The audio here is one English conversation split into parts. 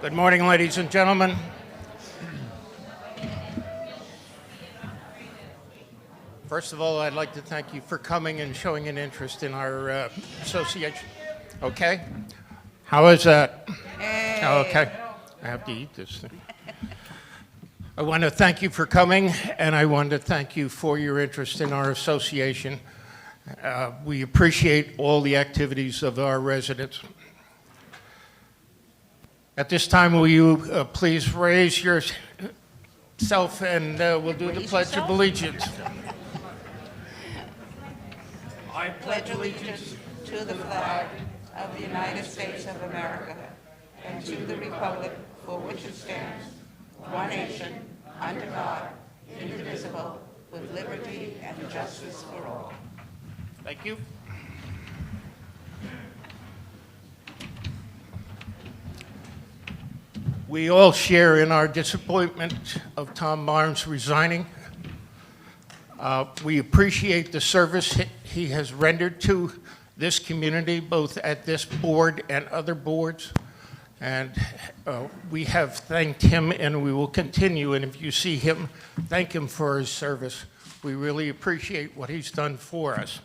Good morning, ladies and gentlemen. First of all, I'd like to thank you for coming and showing an interest in our association. Okay? How is that? Hey. Okay. I have to eat this thing. I want to thank you for coming, and I want to thank you for your interest in our association. We appreciate all the activities of our residents. At this time, will you please raise yourself and we'll do the Pledge of Allegiance. I pledge allegiance to the flag of the United States of America and to the republic for which it stands, one nation, under God, indivisible, with liberty and justice for all. Thank you. We all share in our disappointment of Tom Barnes resigning. We appreciate the service he has rendered to this community, both at this board and other boards. And we have thanked him, and we will continue. And if you see him, thank him for his service. We really appreciate what he's done for us.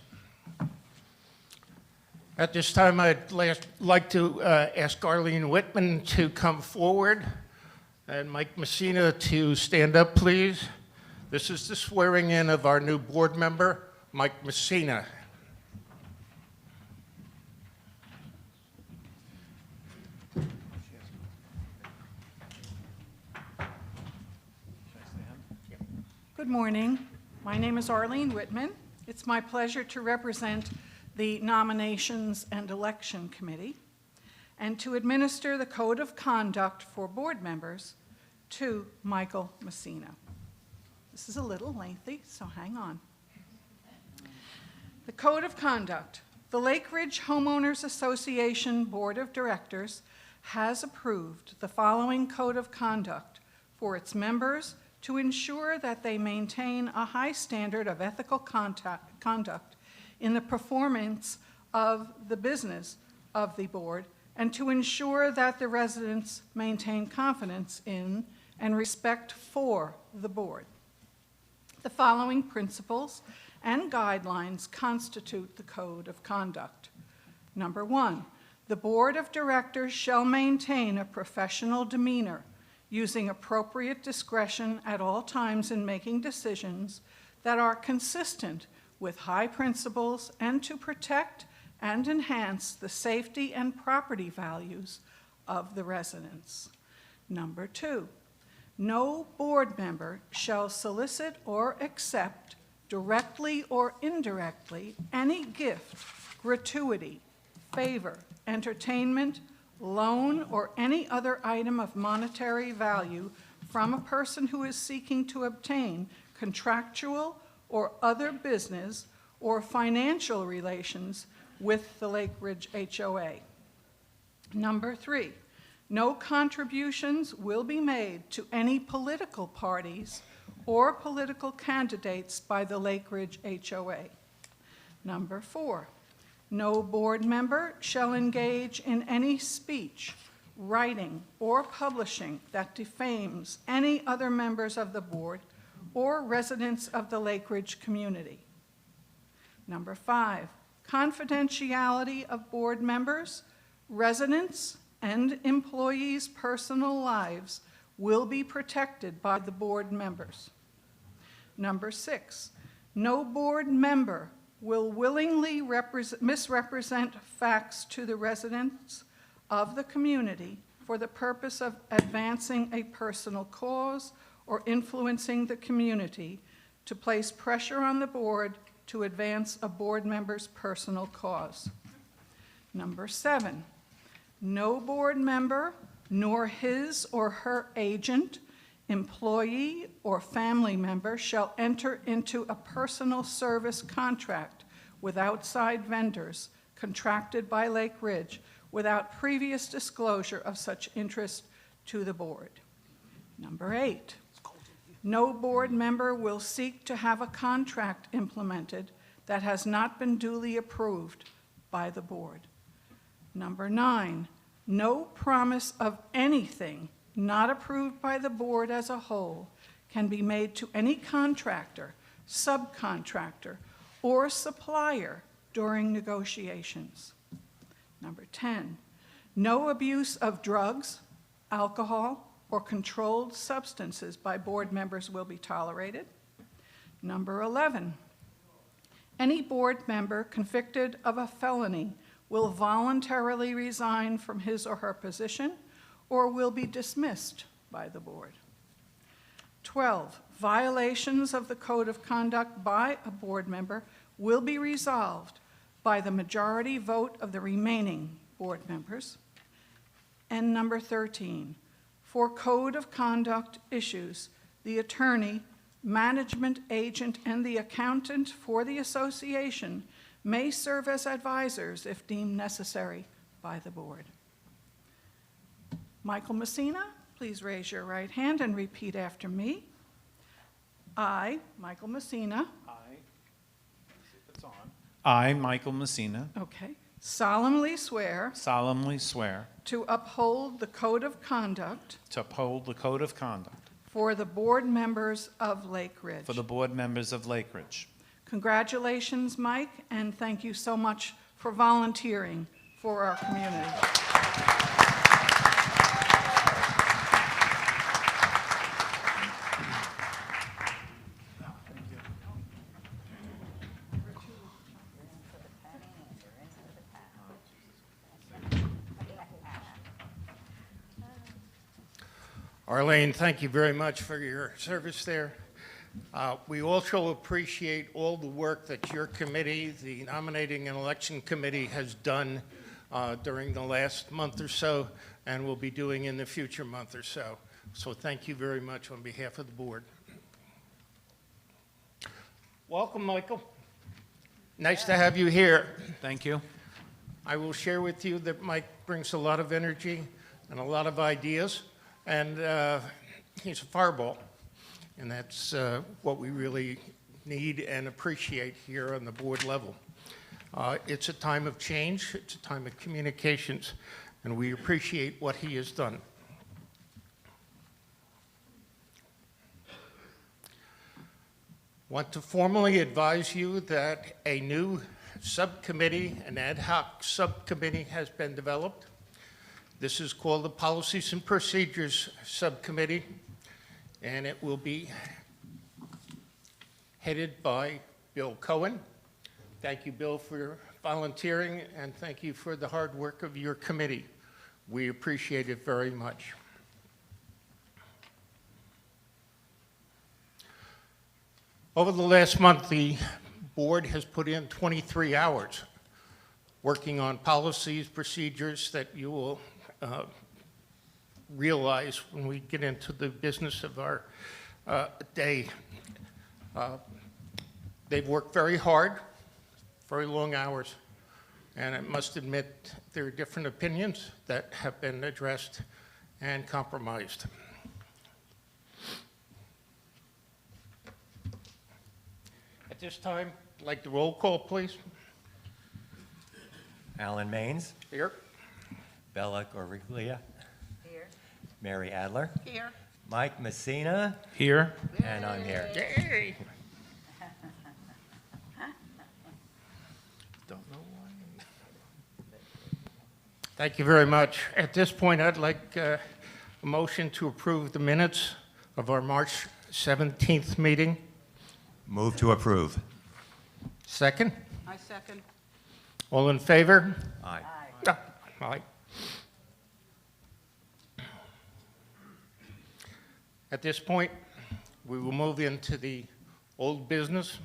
At this time, I'd like to ask Arlene Whitman to come forward, and Mike Messina to stand up, please. This is the swearing in of our new board member, Mike Messina. Good morning. My name is Arlene Whitman. It's my pleasure to represent the Nominations and Election Committee and to administer the Code of Conduct for board members to Michael Messina. This is a little lengthy, so hang on. The Code of Conduct. The Lakeridge Homeowners Association Board of Directors has approved the following Code of Conduct for its members to ensure that they maintain a high standard of ethical conduct in the performance of the business of the board and to ensure that the residents maintain confidence in and respect for the board. The following principles and guidelines constitute the Code of Conduct. Number 1, the Board of Directors shall maintain a professional demeanor, using appropriate discretion at all times in making decisions that are consistent with high principles and to protect and enhance the safety and property values of the residents. Number 2, no board member shall solicit or accept, directly or indirectly, any gift, gratuity, favor, entertainment, loan, or any other item of monetary value from a person who is seeking to obtain contractual or other business or financial relations with the Lakeridge HOA. Number 3, no contributions will be made to any political parties or political candidates by the Lakeridge HOA. Number 4, no board member shall engage in any speech, writing, or publishing that defames any other members of the board or residents of the Lakeridge community. Number 5, confidentiality of board members, residents, and employees' personal lives will be protected by the board members. Number 6, no board member will willingly misrepresent facts to the residents of the community for the purpose of advancing a personal cause or influencing the community to place pressure on the board to advance a board member's personal cause. Number 7, no board member nor his or her agent, employee, or family member shall enter into a personal service contract with outside vendors contracted by Lakeridge without previous disclosure of such interest to the board. Number 8, no board member will seek to have a contract implemented that has not been duly approved by the board. Number 9, no promise of anything not approved by the board as a whole can be made to any contractor, subcontractor, or supplier during negotiations. Number 10, no abuse of drugs, alcohol, or controlled substances by board members will be tolerated. Number 11, any board member convicted of a felony will voluntarily resign from his or her position or will be dismissed by the board. 12, violations of the code of conduct by a board member will be resolved by the majority vote of the remaining board members. And number 13, for code of conduct issues, the attorney, management agent, and the accountant for the association may serve as advisors if deemed necessary by the board. Michael Messina, please raise your right hand and repeat after me. I, Michael Messina, I, Michael Messina, okay, solemnly swear solemnly swear to uphold the code of conduct to uphold the code of conduct for the board members of Lakeridge. for the board members of Lakeridge. Congratulations, Mike, and thank you so much for volunteering for our community. Arlene, thank you very much for your service there. We also appreciate all the work that your committee, the Nominating and Election Committee, has done during the last month or so and will be doing in the future month or so. So thank you very much on behalf of the board. Welcome, Michael. Nice to have you here. Thank you. I will share with you that Mike brings a lot of energy and a lot of ideas, and he's a fireball. And that's what we really need and appreciate here on the board level. It's a time of change, it's a time of communications, and we appreciate what he has done. Want to formally advise you that a new subcommittee, an ad hoc subcommittee, has been developed. This is called the Policies and Procedures Subcommittee, and it will be headed by Bill Cohen. Thank you, Bill, for volunteering, and thank you for the hard work of your committee. We appreciate it very much. Over the last month, the board has put in 23 hours working on policies, procedures that you will realize when we get into the business of our day. They've worked very hard, very long hours, and I must admit there are different opinions that have been addressed and compromised. At this time, I'd like the roll call, please. Alan Maines, Here. Bella Goriglia, Here. Mary Adler, Here. Mike Messina, Here. and I'm here. Yay! Don't know why. Thank you very much. At this point, I'd like a motion to approve the minutes of our March 17th meeting. Move to approve. Second? I second. All in favor? Aye. Aye. At this point, we will move into the old business.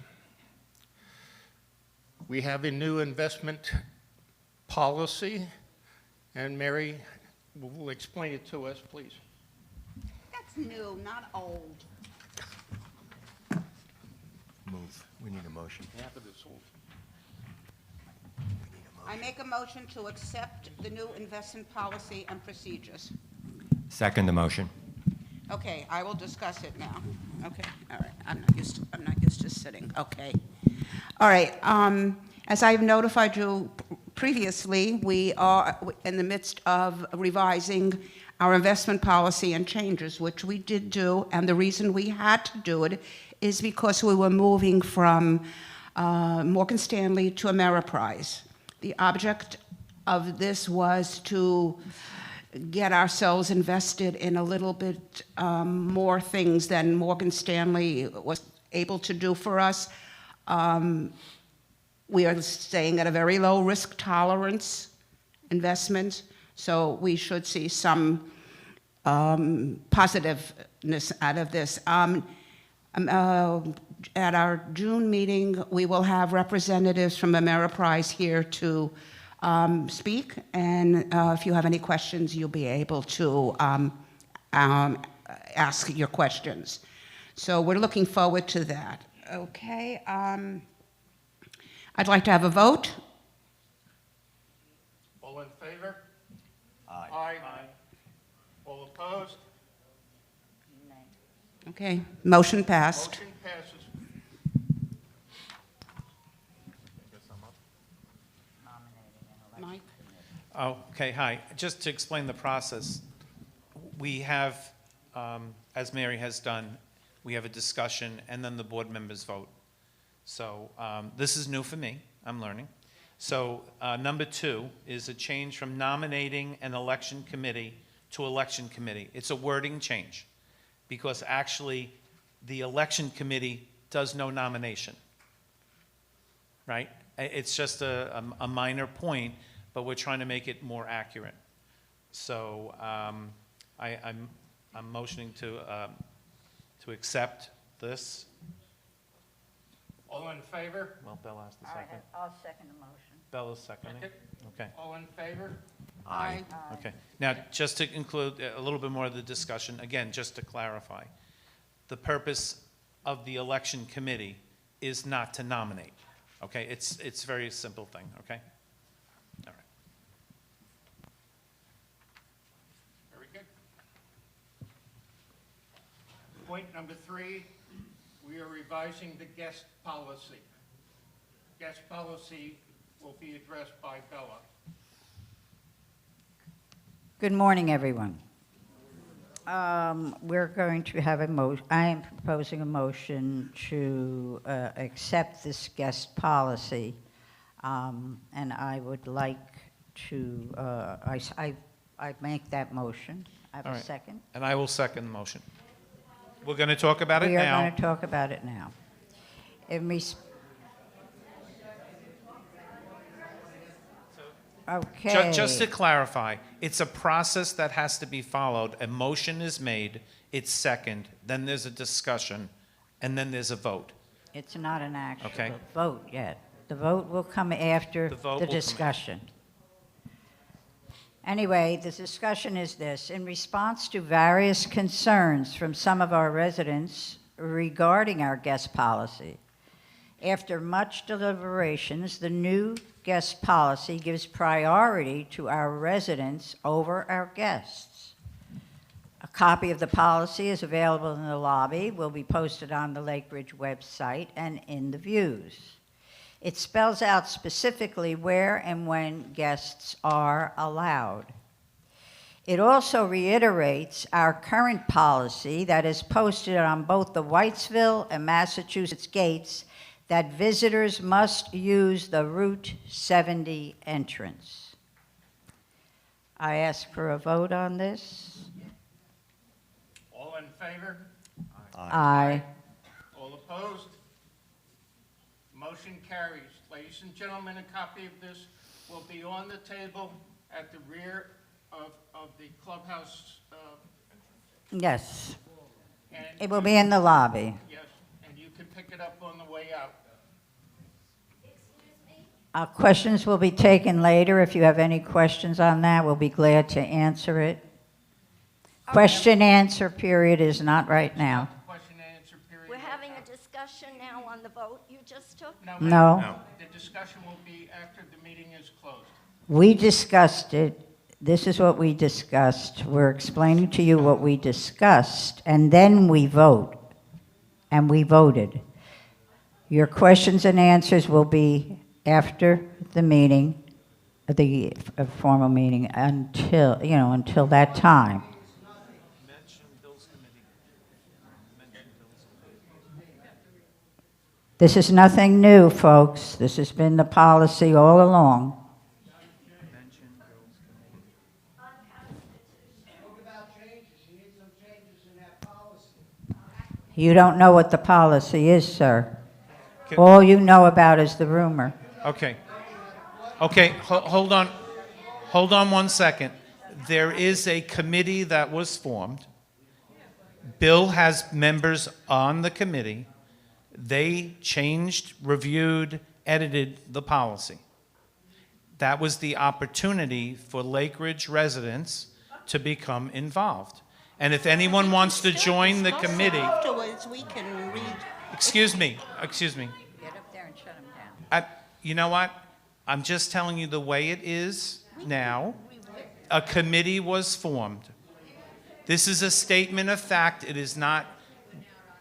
We have a new investment policy, and Mary will explain it to us, please. That's new, not old. Move. We need a motion. Half of it's old. I make a motion to accept the new investment policy and procedures. Second the motion. Okay, I will discuss it now. Okay, all right. I'm not used to sitting. Okay. All right. As I've notified you previously, we are in the midst of revising our investment policy and changes, which we did do, and the reason we had to do it is because we were moving from Morgan Stanley to Ameriprise. The object of this was to get ourselves invested in a little bit more things than Morgan Stanley was able to do for us. We are staying at a very low risk tolerance investment, so we should see some positiveness out of this. At our June meeting, we will have representatives from Ameriprise here to speak, and if you have any questions, you'll be able to ask your questions. So we're looking forward to that. Okay. I'd like to have a vote. All in favor? Aye. Aye. All opposed? Okay, motion passed. Motion passes. Mike? Oh, okay, hi. Just to explain the process, we have, as Mary has done, we have a discussion, and then the board members vote. So this is new for me. I'm learning. So number 2 is a change from nominating an election committee to election committee. It's a wording change, because actually the election committee does no nomination, right? It's just a minor point, but we're trying to make it more accurate. So I'm motioning to accept this. All in favor? Well, Bella has the All right, second. I'll second the motion. Bella's seconding. Second. Okay. All in favor? Aye. Okay. Now, just to include a little bit more of the discussion, again, just to clarify, the purpose of the election committee is not to nominate, okay? It's a very simple thing, okay? All right. Very good. Point number 3, we are revising the guest policy. Guest policy will be addressed by Bella. Good morning, everyone. We're going to have a motion. I am proposing a motion to accept this guest policy, and I would like to, I make that motion. I have All a right. second. And I will second the motion. We're going to talk about it We are now. going to talk about it now. Okay. Just to clarify, it's a process that has to be followed. A motion is made, it's second, then there's a discussion, and then there's a vote. It's not an actual Okay. vote yet. The vote will come after The vote will the come discussion. Anyway, the discussion is this. In response to various concerns from some of our residents regarding our guest policy, after much deliberations, the new guest policy gives priority to our residents over our guests. A copy of the policy is available in the lobby, will be posted on the Lakeridge website and in the views. It spells out specifically where and when guests are allowed. It also reiterates our current policy that is posted on both the Whitesville and Massachusetts gates that visitors must use the Route 70 entrance. I ask for a vote on this. All in favor? Aye. All opposed? Motion carries. Ladies and gentlemen, a copy of this will be on the table at the rear of the clubhouse. Yes, And it will be in the lobby. Yes, and you can pick it up on the way out. Questions will be taken later. If you have any questions on that, we'll be glad to answer it. Question-answer period is not right now. Question and answer period. We're having a discussion now on the vote you just took? No. No. ma'am. The discussion will be after the meeting is closed. We discussed it. This is what we discussed. We're explaining to you what we discussed, and then we vote. And we voted. Your questions and answers will be after the meeting, the formal meeting until, until that time. This is nothing new, folks. This has been the policy all along. You don't know what the policy is, sir. All you know about is the rumor. Okay. Okay, hold on. Hold on one second. There is a committee that was formed. Bill has members on the committee. They changed, reviewed, edited the policy. That was the opportunity for Lakeridge residents to become involved. And if anyone wants to join the committee, Afterwards, we can read. excuse me. Get up there and shut him down. You know what? I'm just telling you the way it is now. A committee was formed. This is a statement of fact. It is not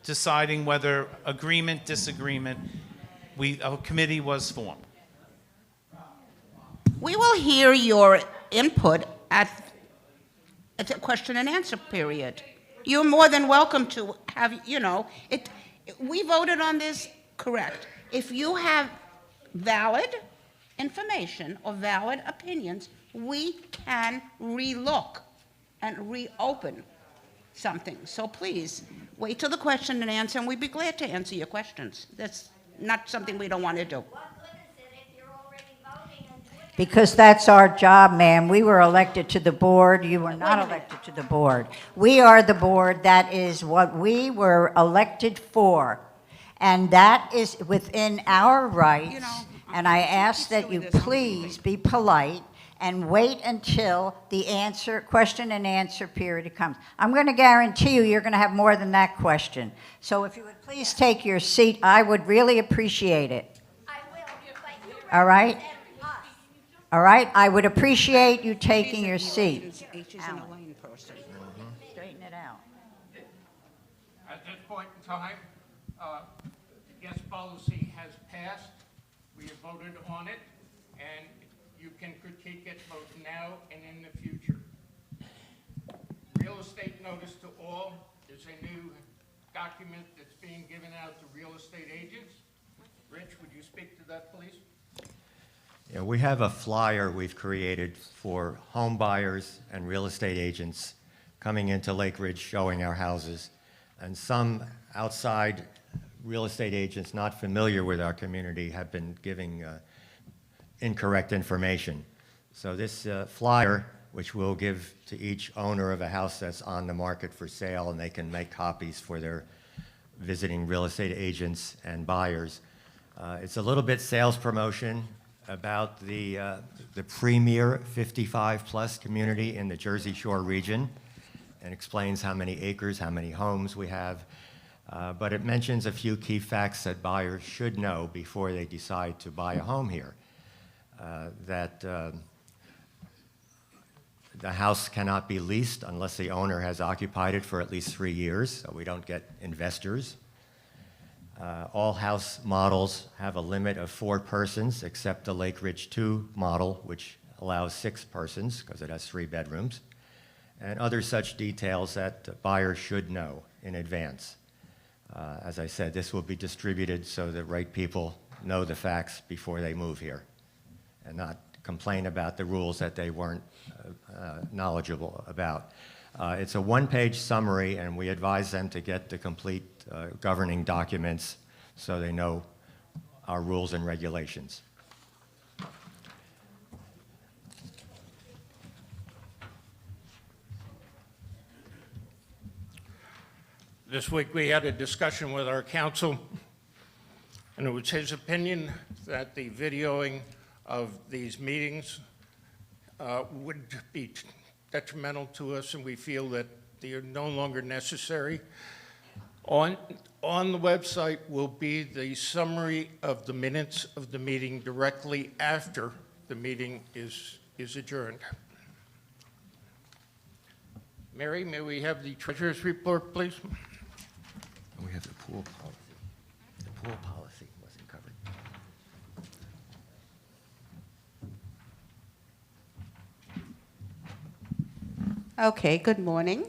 deciding whether agreement, disagreement. A committee was formed. We will hear your input at the question and answer period. You're more than welcome to have, we voted on this, correct. If you have valid information or valid opinions, we can relook and reopen something. So please, wait till the question and answer, and we'd be glad to answer your questions. That's not something we don't want to do. What good is it if you're already voting and doing it? Because that's our job, ma'am. We were elected to the board. You were not elected to the board. We are the board. That is what we were elected for. And that is within our rights. And I ask that you please be polite and wait until the question and answer period comes. I'm going to guarantee you're going to have more than that question. So if you would please take your seat, I would really appreciate it. I will, but you All right? represent us. All right? I would appreciate you taking your seat. She's an Elaine person. Straighten it out. At this point in time, the guest policy has passed. We have voted on it, and you can critique it both now and in the future. Real estate notice to all is a new document that's being given out to real estate agents. Rich, would you speak to that, please? Yeah, we have a flyer we've created for home buyers and real estate agents coming into Lakeridge showing our houses. And some outside real estate agents not familiar with our community have been giving incorrect information. So this flyer, which we'll give to each owner of a house that's on the market for sale, and they can make copies for their visiting real estate agents and buyers. It's a little bit sales promotion about the premier 55-plus community in the Jersey Shore region, and explains how many acres, how many homes we have. But it mentions a few key facts that buyers should know before they decide to buy a home here. That the house cannot be leased unless the owner has occupied it for at least 3 years, so we don't get investors. All house models have a limit of 4 persons, except the Lakeridge 2 model, which allows 6 persons because it has 3 bedrooms, and other such details that buyers should know in advance. As I said, this will be distributed so the right people know the facts before they move here and not complain about the rules that they weren't knowledgeable about. It's a one-page summary, and we advise them to get the complete governing documents so they know our rules and regulations. This week we had a discussion with our council, and it was his opinion that the videoing of these meetings would be detrimental to us, and we feel that they are no longer necessary. On the website will be the summary of the minutes of the meeting directly after the meeting is adjourned. Mary, may we have the treasurer's report, please? We have the pool policy. The pool policy wasn't covered. Okay, good morning.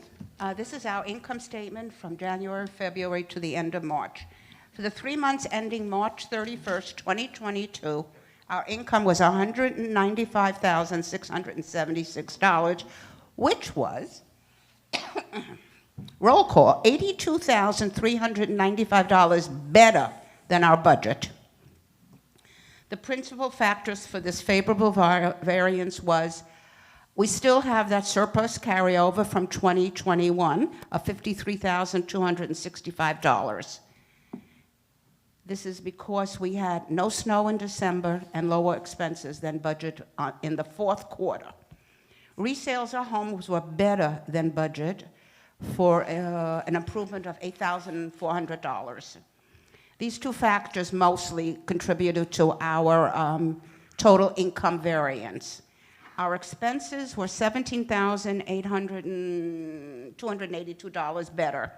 This is our income statement from January and February to the end of March. For the 3 months ending March 31st, 2022, our income was $195,676, which was, roll call, $82,395 better than our budget. The principal factors for this favorable variance was we still have that surplus carryover from 2021 of $53,265. This is because we had no snow in December and lower expenses than budget in the fourth quarter. Resales of homes were better than budget for an improvement of $8,400. These two factors mostly contributed to our total income variance. Our expenses were $17,282 better.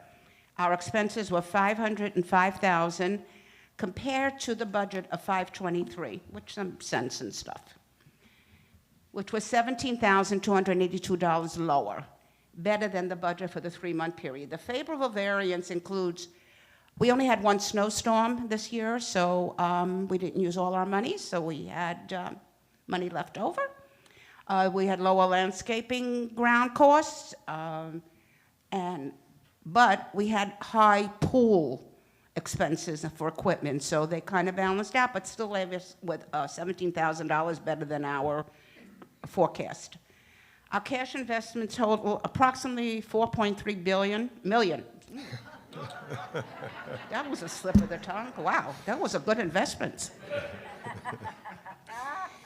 Our expenses were $505,000 compared to the budget of $523, which some sense and stuff, which was $17,282 lower, better than the budget for the 3-month period. The favorable variance includes, we only had one snowstorm this year, so we didn't use all our money, so we had money left over. We had lower landscaping ground costs, but we had high pool expenses for equipment, so they kind of balanced out, but still left us with $17,000 better than our forecast. Our cash investments total approximately $4.3 million. That was a slip of the tongue. Wow, that was a good investment.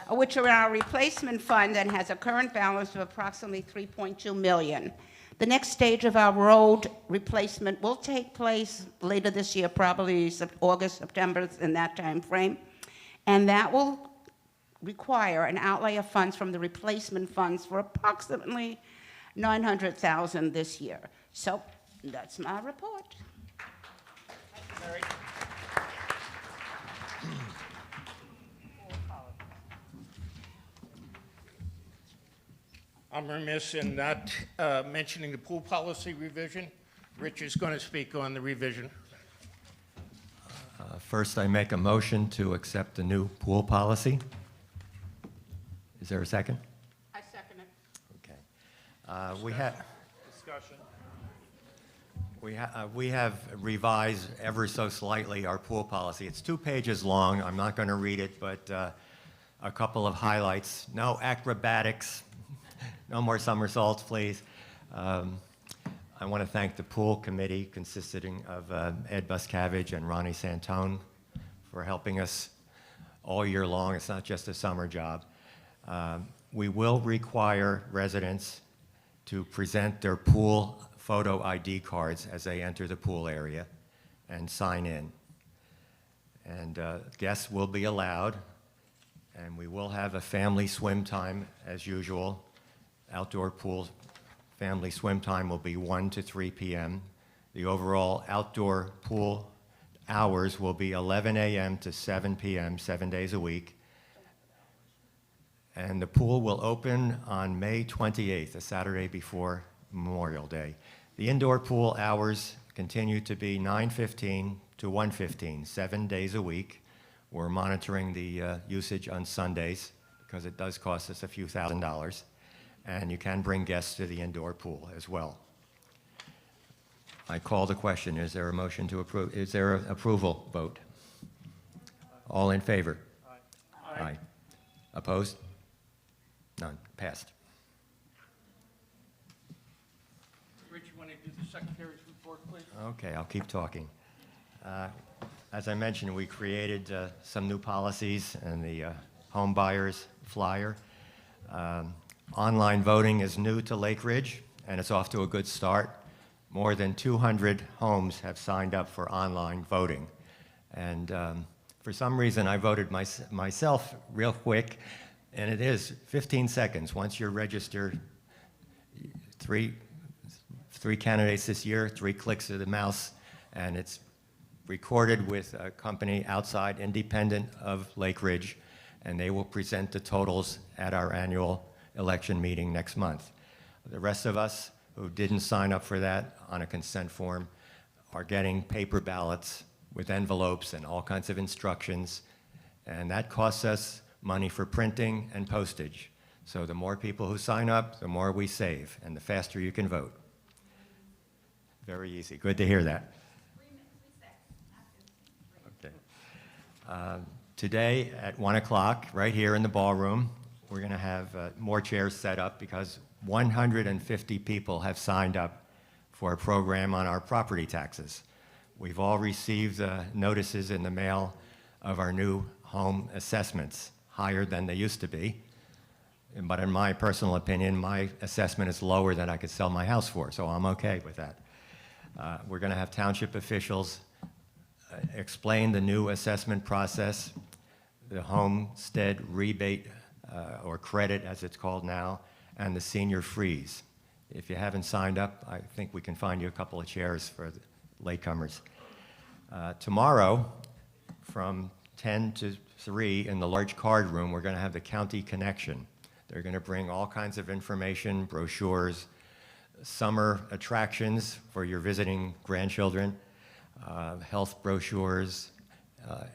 Which are our replacement fund that has a current balance of approximately $3.2 million. The next stage of our road replacement will take place later this year, probably August, September, in that time frame. And that will require an outlay of funds from the replacement funds for approximately $900,000 this year. So that's my report. Thank you, Mary. I'm remiss in not mentioning the pool policy revision. Rich is going to speak on the revision. First, I make a motion to accept the new pool policy. Is there a second? I second it. Okay. We have. Discussion. We have revised ever so slightly our pool policy. It's 2 pages long. I'm not going to read it, but a couple of highlights. No acrobatics. No more somersaults, please. I want to thank the pool committee consisting of Ed Buscavage and Ronnie Santone for helping us all year long. It's not just a summer job. We will require residents to present their pool photo ID cards as they enter the pool area and sign in. And guests will be allowed, and we will have a family swim time as usual. Outdoor pool family swim time will be 1 to 3 p.m. The overall outdoor pool hours will be 11 a.m. to 7 p.m., 7 days a week. And the pool will open on May 28th, a Saturday before Memorial Day. The indoor pool hours continue to be 9:15 to 1:15, 7 days a week. We're monitoring the usage on Sundays because it does cost us a few $1,000s. And you can bring guests to the indoor pool as well. I call the question. Is there a motion to approve? Is there an approval vote? All in favor? Aye. Aye. Opposed? None. Passed. Rich, you want to do the secretary's report, please? Okay, I'll keep talking. As I mentioned, we created some new policies in the home buyers flyer. Online voting is new to Lakeridge, and it's off to a good start. More than 200 homes have signed up for online voting. And for some reason, I voted myself real quick, and it is 15 seconds. Once you're registered, three candidates this year, 3 clicks of the mouse, and it's recorded with a company outside, independent of Lakeridge, and they will present the totals at our annual election meeting next month. The rest of us who didn't sign up for that on a consent form are getting paper ballots with envelopes and all kinds of instructions, and that costs us money for printing and postage. So the more people who sign up, the more we save, and the faster you can vote. Very easy. Good to hear that. Okay. Today at 1 o'clock, right here in the ballroom, we're going to have more chairs set up because 150 people have signed up for a program on our property taxes. We've all received notices in the mail of our new home assessments, higher than they used to be. But in my personal opinion, my assessment is lower than I could sell my house for, so I'm okay with that. We're going to have township officials explain the new assessment process, the homestead rebate or credit as it's called now, and the senior freeze. If you haven't signed up, I think we can find you a couple of chairs for the latecomers. Tomorrow, from 10 to 3 in the large card room, we're going to have the County Connection. They're going to bring all kinds of information, brochures, summer attractions for your visiting grandchildren, health brochures,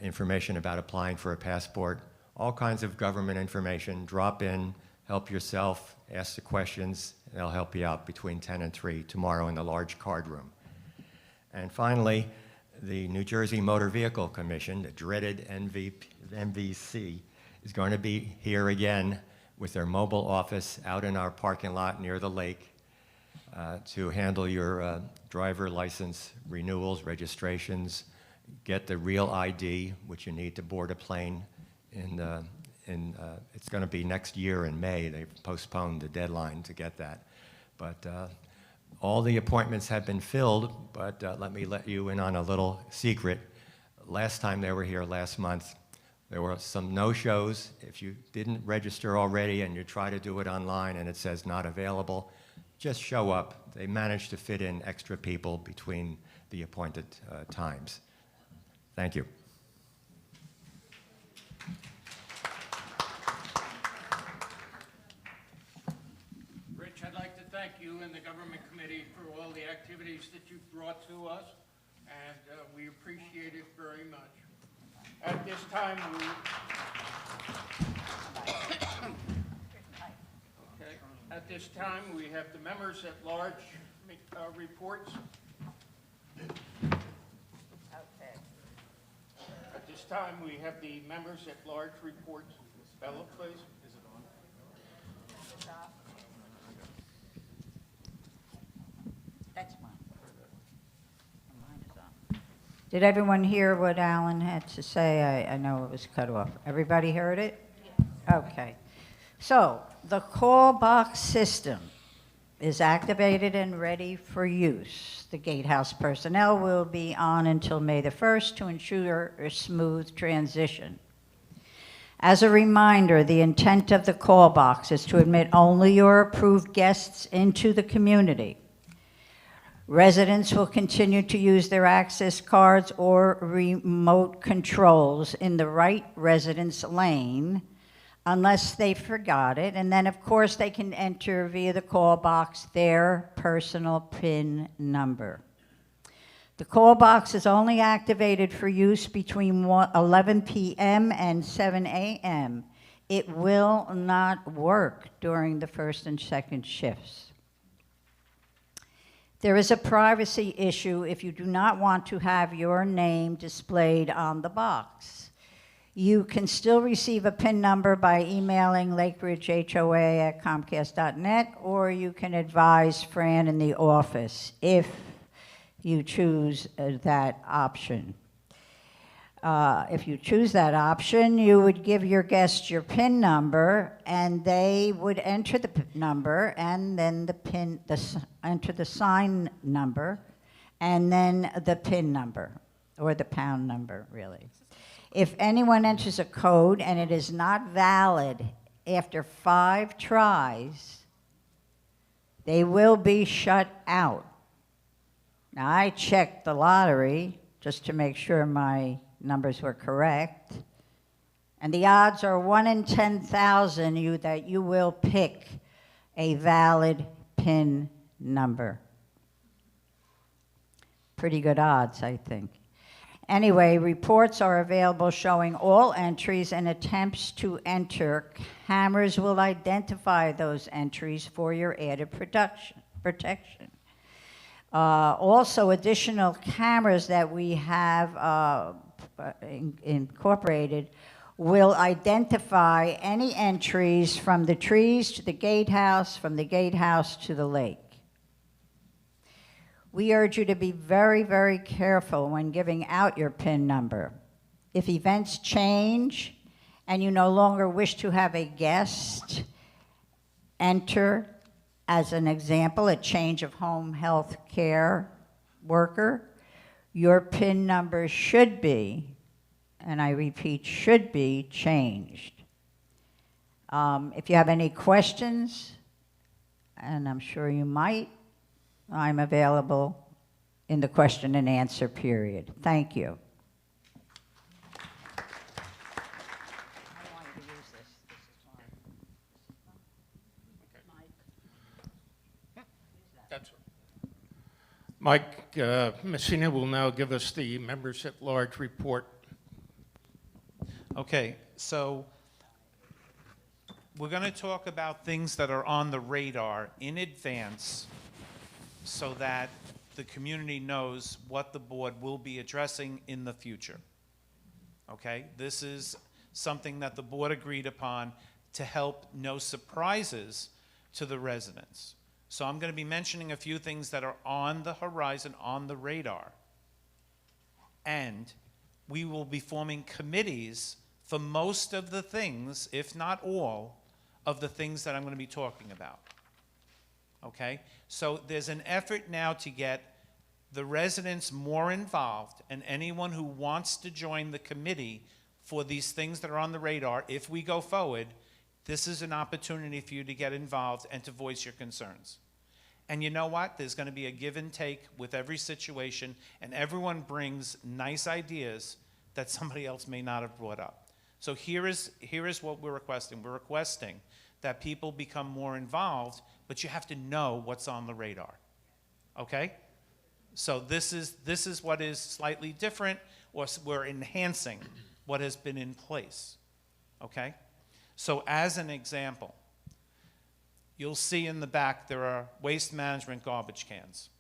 information about applying for a passport, all kinds of government information. Drop in, help yourself, ask the questions, and they'll help you out between 10 and 3 tomorrow in the large card room. And finally, the New Jersey Motor Vehicle Commission, the dreaded MVC, is going to be here again with their mobile office out in our parking lot near the lake to handle your driver license renewals, registrations, get the real ID, which you need to board a plane. It's going to be next year in May. They've postponed the deadline to get that. But all the appointments have been filled, but let me let you in on a little secret. Last time they were here last month, there were some no-shows. If you didn't register already and you try to do it online and it says not available, just show up. They managed to fit in extra people between the appointed times. Thank you. Rich, I'd like to thank you and the government committee for all the activities that you've brought to us, and we appreciate it very much. At this time, At this time, we have the members at large reports. At this time, we have the members at large reports. Bella, please. Is it on? That's mine. Mine is on. Did everyone hear what Alan had to say? I know it was cut off. Everybody heard it? Yeah. Okay. So, the call box system is activated and ready for use. The gatehouse personnel will be on until May the 1st to ensure a smooth transition. As a reminder, the intent of the call box is to admit only your approved guests into the community. Residents will continue to use their access cards or remote controls in the right residence lane unless they forgot it, and then of course they can enter via the call box their personal PIN number. The call box is only activated for use between 11 p.m. and 7 a.m. It will not work during the first and second shifts. There is a privacy issue if you do not want to have your name displayed on the box. You can still receive a PIN number by emailing lakeridgehoa@comcast.net, or you can advise Fran in the office if you choose that option. If you choose that option, you would give your guests your PIN number, and they would enter the number, and then enter the sign number, and then the PIN number, or the pound number, really. If anyone enters a code and it is not valid after 5 tries, they will be shut out. Now, I checked the lottery just to make sure my numbers were correct, and the odds are 1 in 10,000 that you will pick a valid PIN number. Pretty good odds, I think. Anyway, reports are available showing all entries and attempts to enter. Cameras will identify those entries for your added protection. Also, additional cameras that we have incorporated will identify any entries from the trees to the gatehouse, from the gatehouse to the lake. We urge you to be very, very careful when giving out your PIN number. If events change and you no longer wish to have a guest enter, as an example, a change of home health care worker, your PIN number should be, and I repeat, should be changed. If you have any questions, and I'm sure you might, I'm available in the question and answer period. Thank you. That's Mike Messina will now give us the members at large report. Okay, so we're going to talk about things that are on the radar in advance so that the community knows what the board will be addressing in the future. Okay, this is something that the board agreed upon to help no surprises to the residents. So I'm going to be mentioning a few things that are on the horizon, on the radar. And we will be forming committees for most of the things, if not all, of the things that I'm going to be talking about. Okay? So there's an effort now to get the residents more involved, and anyone who wants to join the committee for these things that are on the radar, if we go forward, this is an opportunity for you to get involved and to voice your concerns. And you know what? There's going to be a give and take with every situation, and everyone brings nice ideas that somebody else may not have brought up. So here is what we're requesting. We're requesting that people become more involved, but you have to know what's on the radar. Okay? So this is what is slightly different, or we're enhancing what has been in place. Okay? So as an example, you'll see in the back there are waste management garbage cans.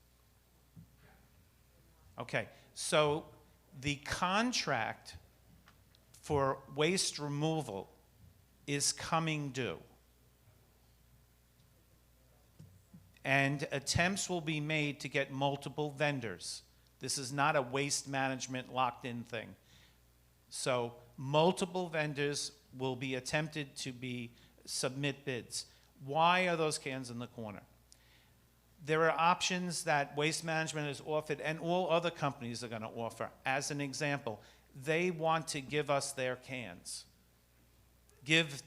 Okay, so the contract for waste removal is coming due. And attempts will be made to get multiple vendors. This is not a waste management locked-in thing. So multiple vendors will be attempted to submit bids. Why are those cans in the corner? There are options that Waste Management has offered, and all other companies are going to offer. As an example, they want to give us their cans.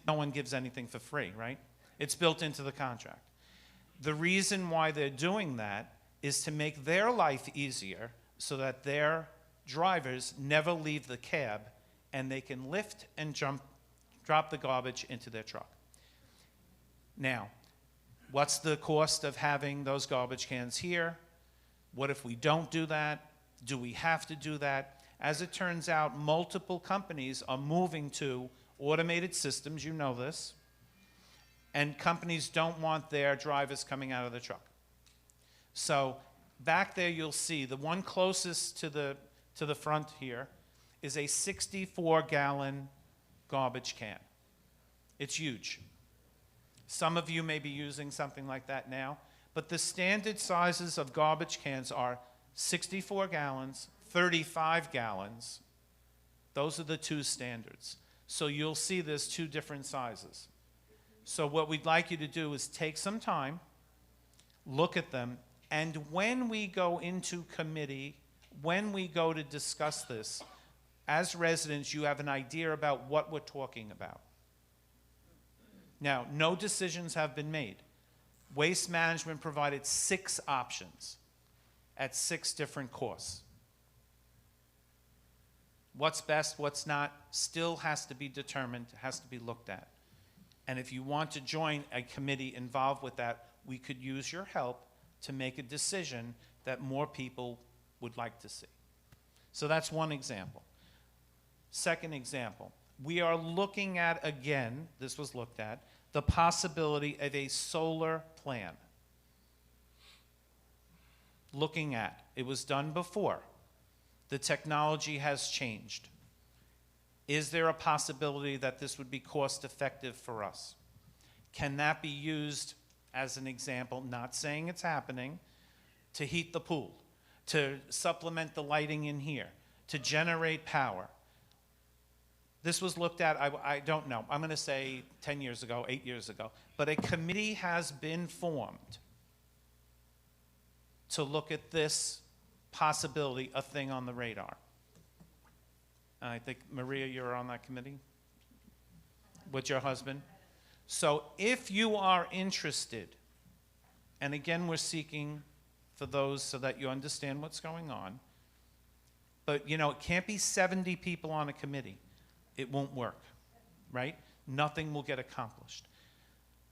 No one gives anything for free, right? It's built into the contract. The reason why they're doing that is to make their life easier so that their drivers never leave the cab and they can lift and drop the garbage into their truck. Now, what's the cost of having those garbage cans here? What if we don't do that? Do we have to do that? As it turns out, multiple companies are moving to automated systems, you know this, and companies don't want their drivers coming out of the truck. So back there you'll see the one closest to the front here is a 64-gallon garbage can. It's huge. Some of you may be using something like that now, but the standard sizes of garbage cans are 64 gallons, 35 gallons. Those are the two standards. So you'll see there's two different sizes. So what we'd like you to do is take some time, look at them, and when we go into committee, when we go to discuss this, as residents, you have an idea about what we're talking about. Now, no decisions have been made. Waste Management provided 6 options at 6 different costs. What's best, what's not, still has to be determined, has to be looked at. And if you want to join a committee involved with that, we could use your help to make a decision that more people would like to see. So that's one example. Second example, we are looking at, again, this was looked at, the possibility of a solar plan. Looking at, it was done before. The technology has changed. Is there a possibility that this would be cost effective for us? Can that be used as an example, not saying it's happening, to heat the pool, to supplement the lighting in here, to generate power? This was looked at, I don't know, I'm going to say 10 years ago, 8 years ago, but a committee has been formed to look at this possibility, a thing on the radar. And I think, Maria, you're on that committee with your husband? So if you are interested, and again, we're seeking for those so that you understand what's going on, but you know, it can't be 70 people on a committee. It won't work, right? Nothing will get accomplished.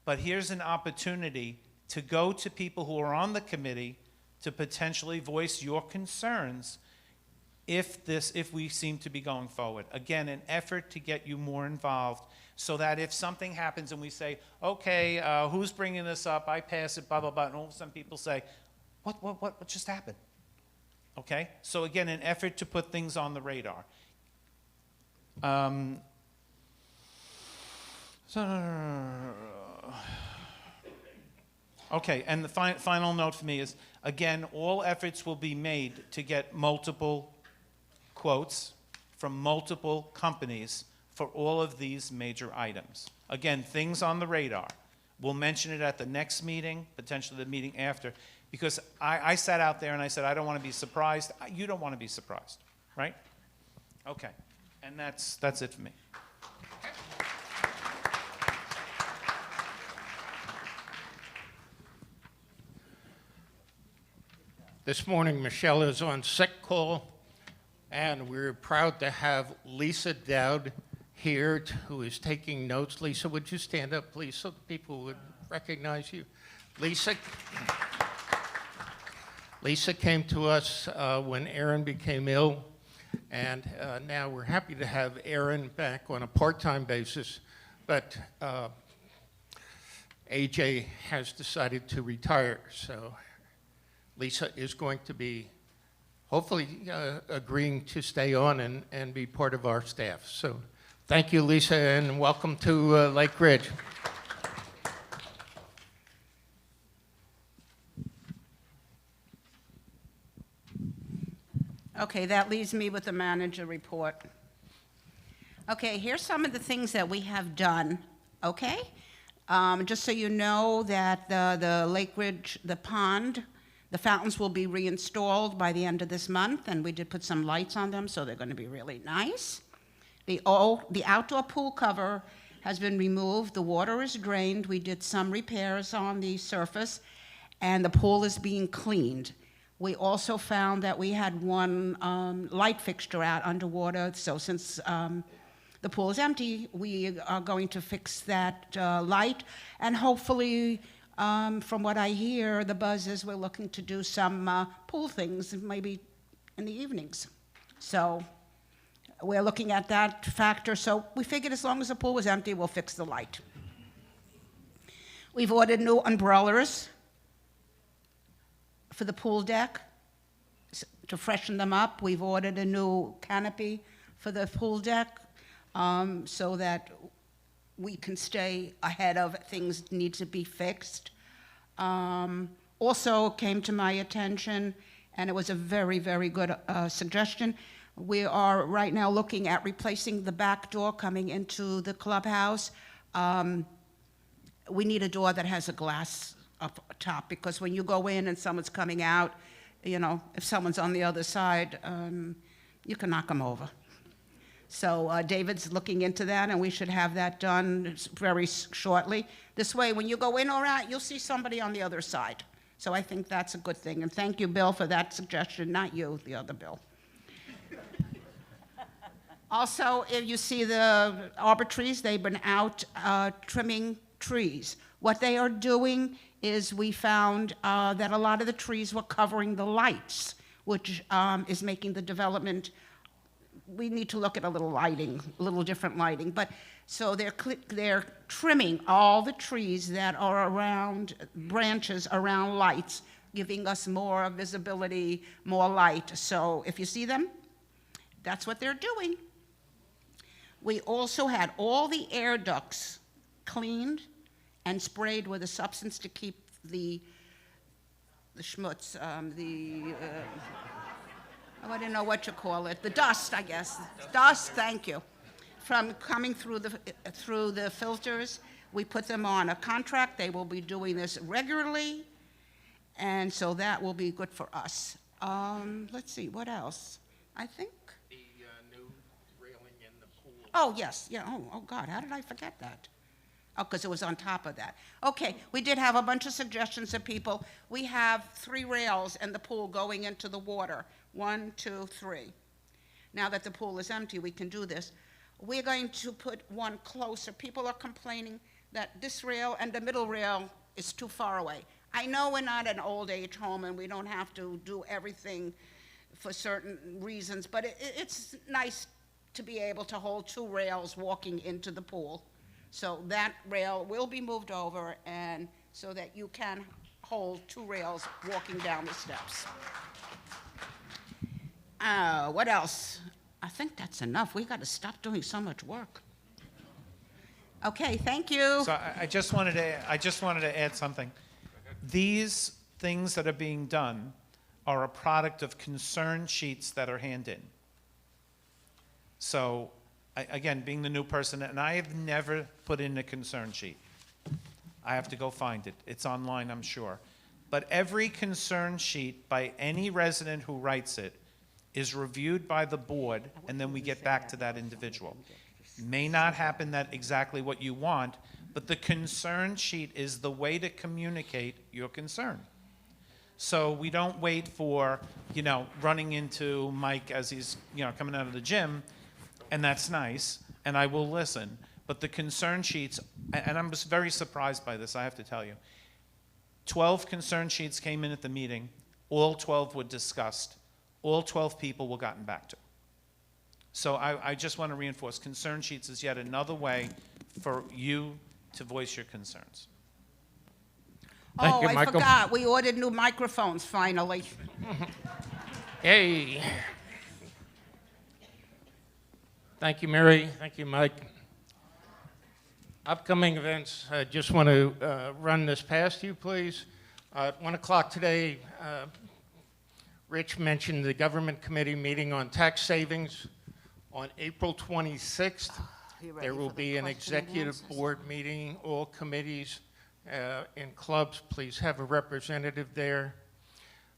But here's an opportunity to go to people who are on the committee to potentially voice your concerns if we seem to be going forward. Again, an effort to get you more involved so that if something happens and we say, okay, who's bringing this up? I pass it, blah, blah, blah. And all of a sudden people say, what just happened? Okay? So again, an effort to put things on the radar. Okay, and the final note for me is, again, all efforts will be made to get multiple quotes from multiple companies for all of these major items. Again, things on the radar. We'll mention it at the next meeting, potentially the meeting after, because I sat out there and I said, I don't want to be surprised. You don't want to be surprised, right? Okay, and that's it for me. This morning, Michelle is on sick call, and we're proud to have Lisa Dowd here, who is taking notes. Lisa, would you stand up, please, so people would recognize you? Lisa came to us when Aaron became ill, and now we're happy to have Aaron back on a part-time basis, but AJ has decided to retire, so Lisa is going to be hopefully agreeing to stay on and be part of our staff. So thank you, Lisa, and welcome to Lakeridge. Okay, that leaves me with the manager report. Okay, here's some of the things that we have done, okay? Just so you know that the Lakeridge, the pond, the fountains will be reinstalled by the end of this month, and we did put some lights on them, so they're going to be really nice. The outdoor pool cover has been removed. The water is drained. We did some repairs on the surface, and the pool is being cleaned. We also found that we had one light fixture out underwater, so since the pool is empty, we are going to fix that light, and hopefully, from what I hear, the buzz is we're looking to do some pool things, maybe in the evenings. So we're looking at that factor. So we figured as long as the pool was empty, we'll fix the light. We've ordered new umbrellas for the pool deck to freshen them up. We've ordered a new canopy for the pool deck so that we can stay ahead of things that need to be fixed. Also came to my attention, and it was a very, very good suggestion. We are right now looking at replacing the back door coming into the clubhouse. We need a door that has a glass up top, because when you go in and someone's coming out, you know, if someone's on the other side, you can knock them over. So David's looking into that, and we should have that done very shortly. This way, when you go in or out, you'll see somebody on the other side. So I think that's a good thing. And thank you, Bill, for that suggestion. Not you, the other Bill. Also, if you see the arbor trees, they've been out trimming trees. What they are doing is we found that a lot of the trees were covering the lights, which is making the development, we need to look at a little lighting, a little different lighting. But so they're trimming all the trees that are around, branches around lights, giving us more visibility, more light. So if you see them, that's what they're doing. We also had all the air ducts cleaned and sprayed with a substance to keep the schmutz, oh, I don't know what you call it, the dust, I guess. Dust, thank you, from coming through the filters. We put them on a contract. They will be doing this regularly, and so that will be good for us. Let's see, what else? I think. The new railing in the pool. Oh, yes, yeah, oh, God, how did I forget that? Oh, because it was on top of that. Okay, we did have a bunch of suggestions of people. We have 3 rails in the pool going into the water. 1, 2, 3. Now that the pool is empty, we can do this. We're going to put one closer. People are complaining that this rail and the middle rail is too far away. I know we're not an old age home and we don't have to do everything for certain reasons, but it's nice to be able to hold 2 rails walking into the pool. So that rail will be moved over, and so that you can hold 2 rails walking down the steps. What else? I think that's enough. We got to stop doing so much work. Okay, thank you. So I just wanted to add something. These things that are being done are a product of concern sheets that are handed in. So, again, being the new person, and I have never put in a concern sheet. I have to go find it. It's online, I'm sure. But every concern sheet by any resident who writes it is reviewed by the board, and then we get back to that individual. May not happen that exactly what you want, but the concern sheet is the way to communicate your concern. So we don't wait for, running into Mike as he's, coming out of the gym, and that's nice, and I will listen. But the concern sheets, and I'm just very surprised by this, I have to tell you. 12 concern sheets came in at the meeting. All 12 were discussed. All 12 people were gotten back to. So I just want to reinforce, concern sheets is yet another way for you to voice your concerns. Thank you, I Michael. forgot. We ordered new microphones, finally. Hey. Thank you, Mary. Thank you, Mike. Upcoming events, I just want to run this past you, please. At 1 o'clock today, Rich mentioned the government committee meeting on tax savings. On April 26th, there will be an executive board meeting. All committees and clubs, please have a representative there.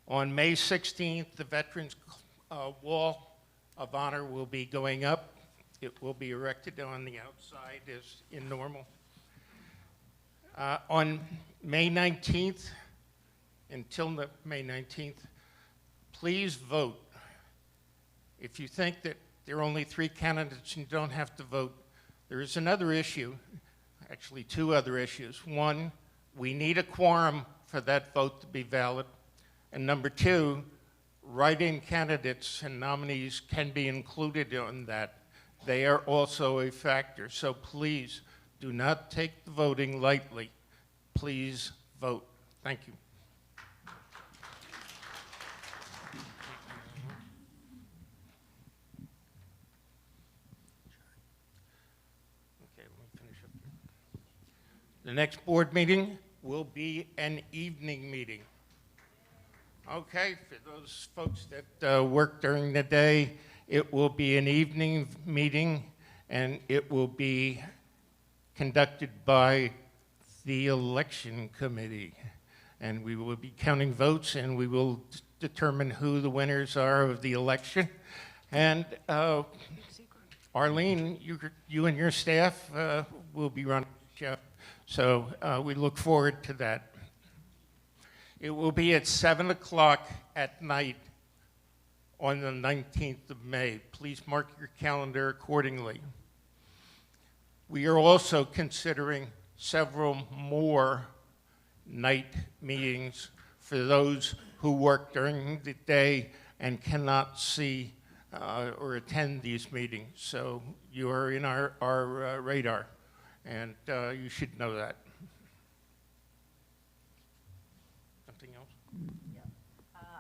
On May 16th, the Veterans Wall of Honor will be going up. It will be erected on the outside as in normal. On May 19th, until May 19th, please vote. If you think that there are only 3 candidates and you don't have to vote, there is another issue, actually 2 other issues. One, we need a quorum for that vote to be valid. And number 2, write-in candidates and nominees can be included on that. They are also a factor. So please do not take the voting lightly. Please vote. Thank you. Okay, let me finish up here. The next board meeting will be an evening meeting. Okay, for those folks that work during the day, it will be an evening meeting, and it will be conducted by the election committee. And we will be counting votes, and we will determine who the winners are of the election. And Arlene, you and your staff will be running the show. So we look forward to that. It will be at 7 o'clock at night on the 19th of May. Please mark your calendar accordingly. We are also considering several more night meetings for those who work during the day and cannot see or attend these meetings. So you are in our radar, and you should know that. Something else?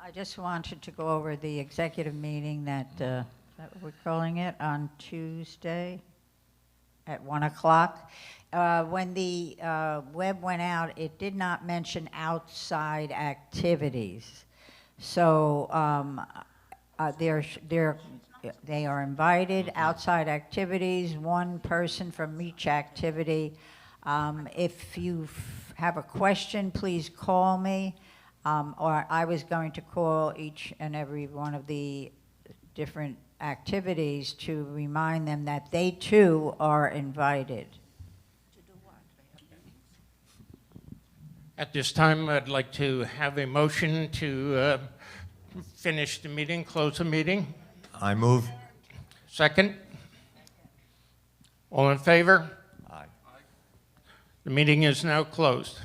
I just wanted to go over the executive meeting that, is that what we're calling it, on Tuesday at 1 o'clock. When the web went out, it did not mention outside activities. So they are invited, outside activities, one person from each activity. If you have a question, please call me, or I was going to call each and every one of the different activities to remind them that they too are invited. At this time, I'd like to have a motion to finish the meeting, close the meeting. I move. Second? All in favor? Aye. The meeting is now closed.